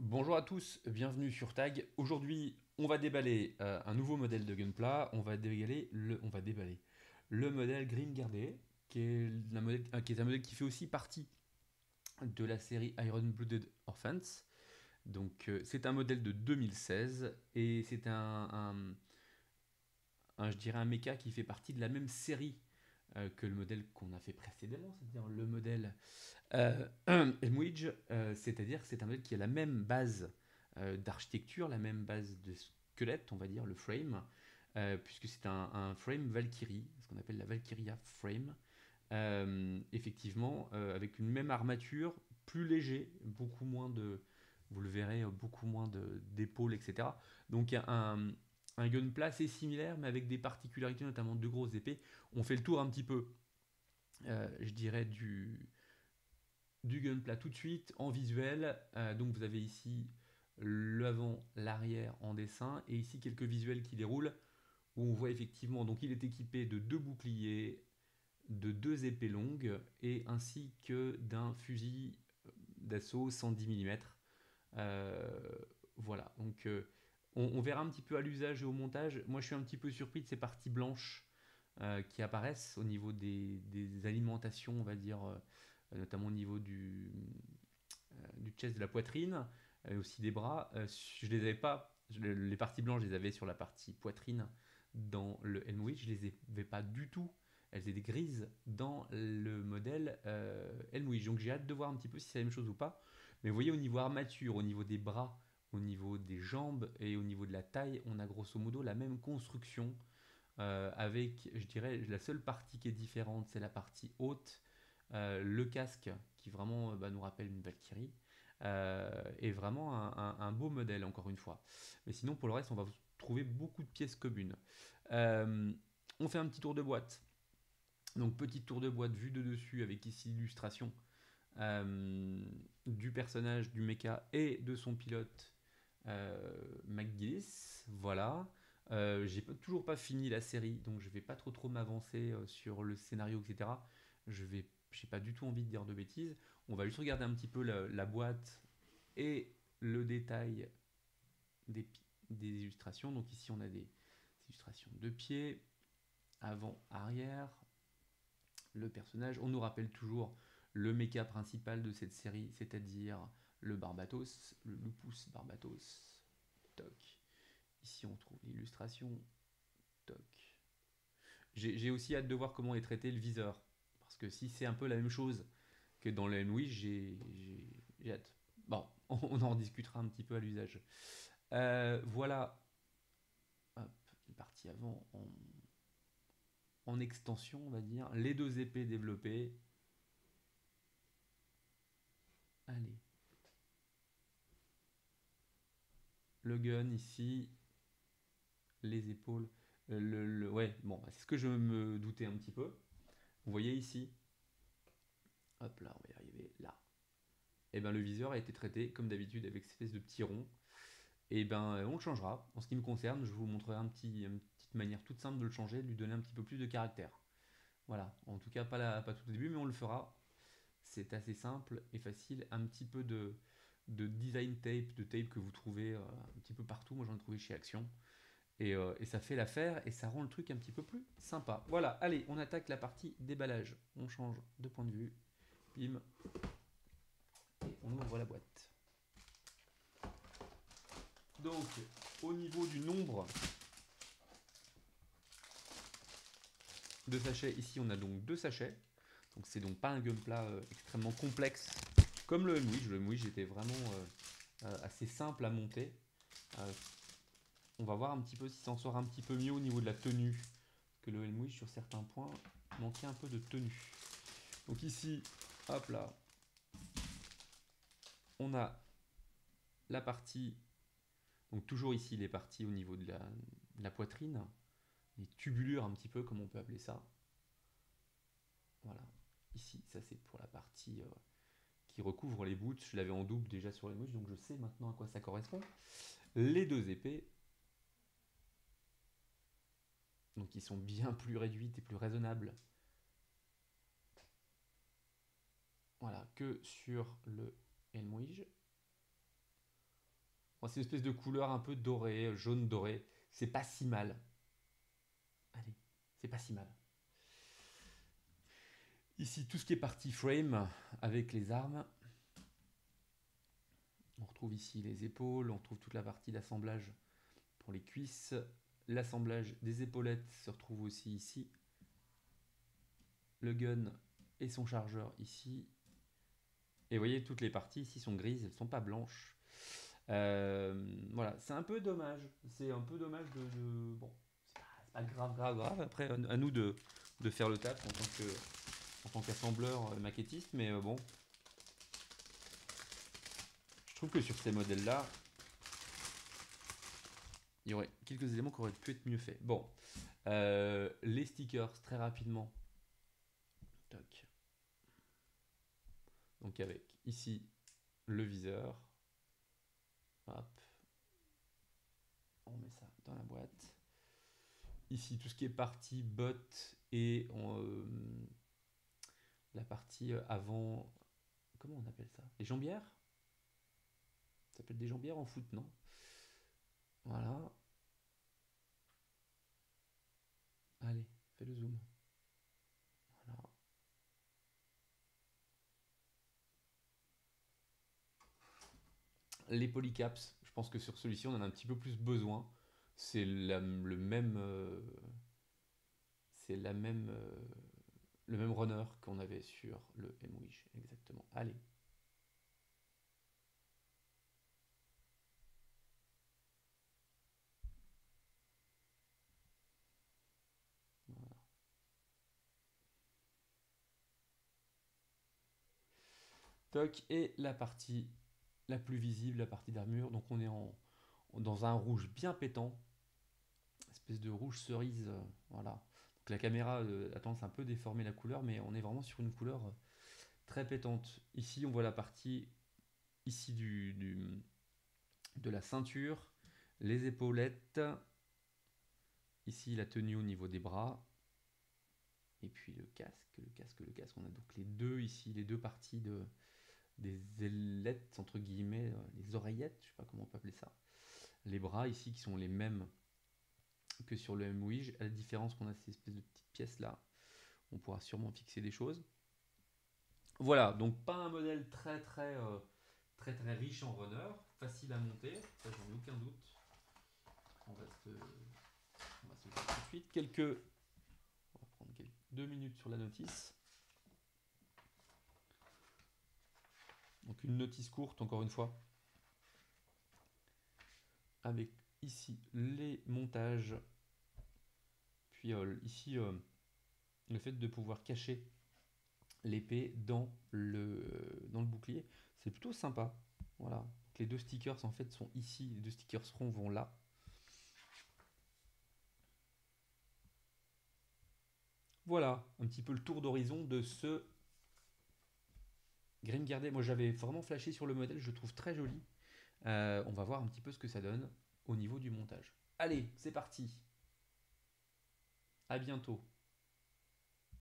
Bonjour à tous, bienvenue sur Tag. Aujourd'hui, on va déballer un nouveau modèle de Gunpla. On va déballer le modèle Green Guerdet, qui est un modèle qui fait aussi partie de la série Iron Blooded Orphans. Donc, c'est un modèle de 2016 et c'est je dirais un mecha qui fait partie de la même série que le modèle qu'on a fait précédemment, c'est-à-dire le modèle Elmwidge, c'est-à-dire que c'est un modèle qui a la même base d'architecture, la même base de squelette, on va dire, le frame, puisque c'est un frame Valkyrie, ce qu'on appelle la Valkyria frame. Effectivement, avec une même armature, plus léger, beaucoup moins de, vous le verrez, beaucoup moins d'épaules, etc. Donc un gunpla assez similaire, mais avec des particularités, notamment de grosses épées. On fait le tour un petit peu, je dirais, du gunpla tout de suite en visuel. Donc vous avez ici l'avant, l'arrière en dessin, et ici quelques visuels qui déroulent, où on voit effectivement, donc il est équipé de deux boucliers, de deux épées longues, et ainsi que d'un fusil d'assaut 110 mm. Voilà, donc on verra un petit peu à l'usage et au montage. Moi je suis un petit peu surpris de ces parties blanches qui apparaissent au niveau des alimentations, on va dire, notamment au niveau du chest, de la poitrine, et aussi des bras. Je les avais pas, les parties blanches, je les avais sur la partie poitrine dans le Elmwich, je les avais pas du tout. Elles étaient grises dans le modèle Elmwich. Donc j'ai hâte de voir un petit peu si c'est la même chose ou pas. Mais vous voyez, au niveau armature, au niveau des bras, au niveau des jambes et au niveau de la taille, on a grosso modo la même construction. Avec, je dirais, la seule partie qui est différente, c'est la partie haute, le casque qui vraiment nous rappelle une Valkyrie, est vraiment un beau modèle, encore une fois. Mais sinon, pour le reste, on va trouver beaucoup de pièces communes. Euh, on fait un petit tour de boîte. Donc, petit tour de boîte vue de dessus avec ici l'illustration du personnage, du mecha et de son pilote McGillis. Voilà. J'ai toujours pas fini la série, donc je vais pas trop m'avancer sur le scénario, etc. J'ai pas du tout envie de dire de bêtises. On va juste regarder un petit peu la boîte et le détail des, des illustrations. Donc ici on a des illustrations de pied, avant, arrière, le personnage. On nous rappelle toujours le méca principal de cette série, c'est-à-dire le Barbatos, le Lupus Barbatos. Toc. Ici on trouve l'illustration. Toc. J'ai aussi hâte de voir comment est traité le viseur. Parce que si c'est un peu la même chose que dans le MWI, j'ai hâte. Bon, on en discutera un petit peu à l'usage. Voilà. Hop, une partie avant en extension, on va dire. Les deux épées développées. Allez. Le gun ici. Les épaules. Ouais, bon, c'est ce que je me doutais un petit peu. Vous voyez ici. Hop là, on va y arriver. Là. Et ben le viseur a été traité comme d'habitude avec cette espèce de petit rond. Et ben on le changera. En ce qui me concerne, je vous montrerai une petite manière toute simple de le changer, de lui donner un petit peu plus de caractère. Voilà. En tout cas, pas tout au début, mais on le fera. C'est assez simple et facile. Un petit peu de design tape, de tape que vous trouvez un petit peu partout. Moi, j'en ai trouvé chez Action. Et ça fait l'affaire et ça rend le truc un petit peu plus sympa. Voilà, allez, on attaque la partie déballage. On change de point de vue. Bim. Et on ouvre la boîte. Donc, au niveau du nombre de sachets, ici on a donc deux sachets. Donc c'est donc pas un gunpla extrêmement complexe comme le MWIJ. Le MWIJ était vraiment assez simple à monter. Euh, on va voir un petit peu si ça en sort un petit peu mieux au niveau de la tenue que le MWIJ sur certains points manquait un peu de tenue. Donc ici, hop là, on a la partie, donc toujours ici les parties au niveau de la poitrine, les tubulures un petit peu comme on peut appeler ça. Voilà, ici ça c'est pour la partie qui recouvre les boots. Je l'avais en double déjà sur les mouches, donc je sais maintenant à quoi ça correspond. Les deux épées, donc qui sont bien plus réduites et plus raisonnables, voilà, que sur le Elmwij. Bon, c'est une espèce de couleur un peu dorée, jaune doré. C'est pas si mal. Allez, c'est pas si mal. Ici, tout ce qui est partie frame avec les armes. On retrouve ici les épaules, on retrouve toute la partie d'assemblage pour les cuisses. L'assemblage des épaulettes se retrouve aussi ici. Le gun et son chargeur ici. Et vous voyez, toutes les parties ici sont grises, elles ne sont pas blanches. Voilà, c'est un peu dommage. C'est un peu dommage bon, c'est pas grave, grave, grave. Après, à nous de faire le taf en tant qu'assembleur maquettiste. Mais bon, je trouve que sur ces modèles-là, il y aurait quelques éléments qui auraient pu être mieux faits. Bon, les stickers, très rapidement. Toc. Donc avec ici le viseur. Hop. On met ça dans la boîte. Ici, tout ce qui est partie botte et la partie avant. Comment on appelle ça? Les jambières? Ça s'appelle des jambières en foot, non? Voilà. Allez, fais le zoom. Voilà. Les polycaps, je pense que sur celui-ci, on en a un petit peu plus besoin. C'est le même. C'est le même runner qu'on avait sur le MWish, exactement. Allez. Voilà. Toc, et la partie la plus visible, la partie d'armure. Donc on est dans un rouge bien pétant, espèce de rouge cerise, voilà. Donc la caméra a tendance à un peu déformer la couleur, mais on est vraiment sur une couleur très pétante. Ici on voit la partie ici de la ceinture, les épaulettes, ici la tenue au niveau des bras, et puis le casque. On a donc les deux ici, les deux parties des ailettes, entre guillemets, les oreillettes, je sais pas comment on peut appeler ça. Les bras ici qui sont les mêmes que sur le MWish. À la différence qu'on a ces espèces de petites pièces là, on pourra sûrement fixer des choses. Voilà, donc pas un modèle très riche en runner, facile à monter, ça j'en ai aucun doute. On va se le faire tout de suite. On va prendre 2 minutes sur la notice. Donc une notice courte, encore une fois, avec ici les montages, puis ici le fait de pouvoir cacher l'épée dans le bouclier, c'est plutôt sympa. Voilà. Donc les deux stickers en fait sont ici, les deux stickers ronds vont là. Voilà, un petit peu le tour d'horizon de ce Grim Guardet. Moi j'avais vraiment flashé sur le modèle, je le trouve très joli. On va voir un petit peu ce que ça donne au niveau du montage. Allez, c'est parti. À bientôt.